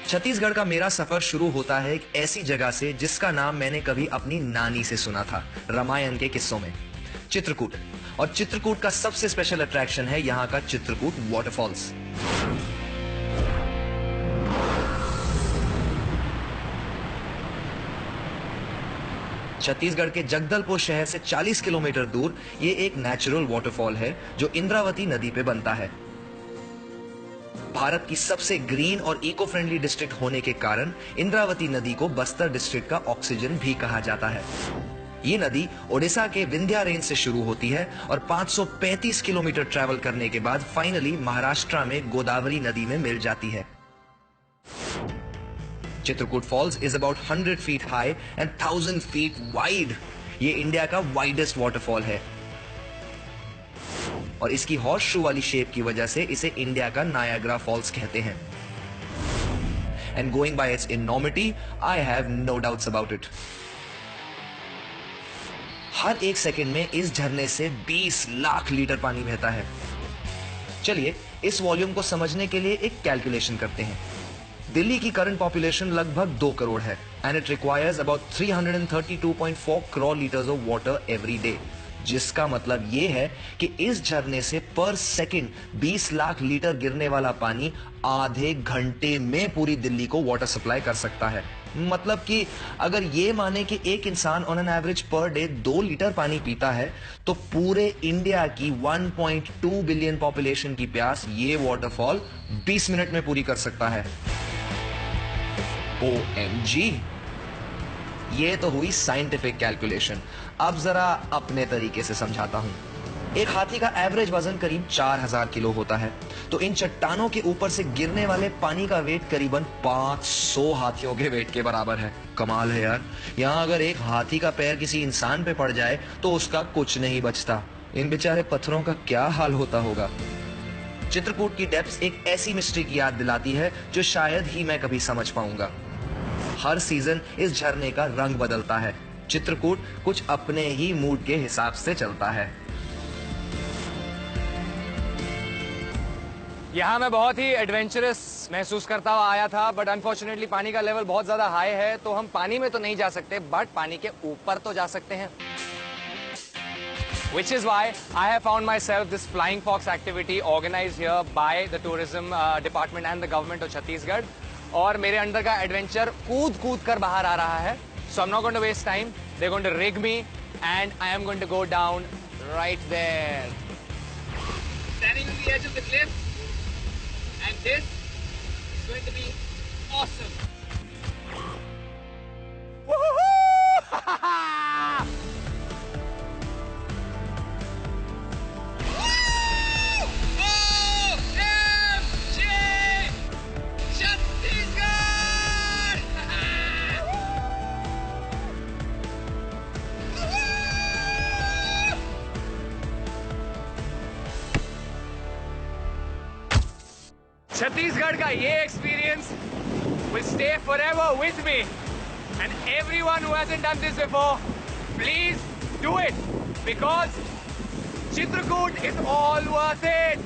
छत्तीसगढ़ का मेरा सफर शुरू होता है एक ऐसी जगह से जिसका नाम मैंने कभी अपनी नानी से सुना था, रामायण के किस्सों में, चित्रकूट। और चित्रकूट का सबसे स्पेशल अट्रैक्शन है यहाँ का चित्रकूट वाटरफॉल्स। छत्तीसगढ़ के जगदलपुर शहर से 40 किलोमीटर दूर ये एक नेचुरल वाटरफॉल है जो इंद्रावती नदी पे बनता है। भारत की सबसे ग्रीन और इको फ्रेंडली डिस्ट्रिक्ट होने के कारण इंद्रावती नदी को बस्तर डिस्ट्रिक्ट का ऑक्सीजन भी कहा जाता है। ये नदी ओडिशा के विंध्या रेंज से शुरू होती है और 535 किलोमीटर ट्रैवल करने के बाद फाइनली महाराष्ट्र में गोदावरी नदी में मिल जाती है। Chitrakoot falls is about 100 feet high and 1000 feet wide. ये इंडिया का वाइडेस्ट वाटरफॉल है और इसकी हॉर्स शू वाली शेप की वजह से इसे इंडिया का नायाग्रा फॉल्स कहते हैं। And going by its enormity, I have no doubts about it. हर एक सेकंड में इस झरने से 20 लाख लीटर पानी बहता है। चलिए इस वॉल्यूम को समझने के लिए एक कैलकुलेशन करते हैं। दिल्ली की करंट पॉपुलेशन लगभग 2 करोड़ है and it requires about 332.4 crore litres of water every day, जिसका मतलब यह है कि इस झरने से पर सेकंड 20 लाख लीटर गिरने वाला पानी आधे घंटे में पूरी दिल्ली को वाटर सप्लाई कर सकता है। मतलब कि अगर ये माने कि एक इंसान on an average per day 2 litre पानी पीता है तो पूरे इंडिया की 1.2 बिलियन पॉपुलेशन की प्यास ये वाटरफॉल 20 मिनट में पूरी कर सकता है। OMG! ये तो हुई साइंटिफिक कैलकुलेशन। अब जरा अपने तरीके से समझाता हूं। एक हाथी का एवरेज वजन करीब 4000 किलो होता है, तो इन चट्टानों के ऊपर से गिरने वाले पानी का वेट करीबन 500 हाथियों के वेट के बराबर है। कमाल है यार। यहां अगर एक हाथी का पैर किसी इंसान पे पड़ जाए तो उसका कुछ नहीं बचता। इन बेचारे पत्थरों का क्या हाल होता होगा। चित्रकूट की डेप्थ्स एक ऐसी मिस्ट्री की याद दिलाती है जो शायद ही मैं कभी समझ पाऊंगा। हर सीजन इस झरने का रंग बदलता है। चित्रकूट कुछ अपने ही मूड के हिसाब से चलता है। यहाँ मैं बहुत ही एडवेंचरस महसूस करता हुआ आया था, बट अनफॉर्चुनेटली पानी का लेवल बहुत ज्यादा हाई है, तो हम पानी में तो नहीं जा सकते, बट पानी के ऊपर तो जा सकते हैं। Which is why I have found myself this flying fox activity organized here by the tourism department and the government of Chhattisgarh. और मेरे अंदर का एडवेंचर कूद कूद कर बाहर आ रहा है। So I'm not going to waste time. They're going to rig me and I am going to go down right there. Standing on the edge of the cliff, and this is going to be awesome. Woohoo! Chhattisgarh का ये experience will stay forever with me, and everyone who hasn't done this before, please do it, because Chitrakoot is all worth it.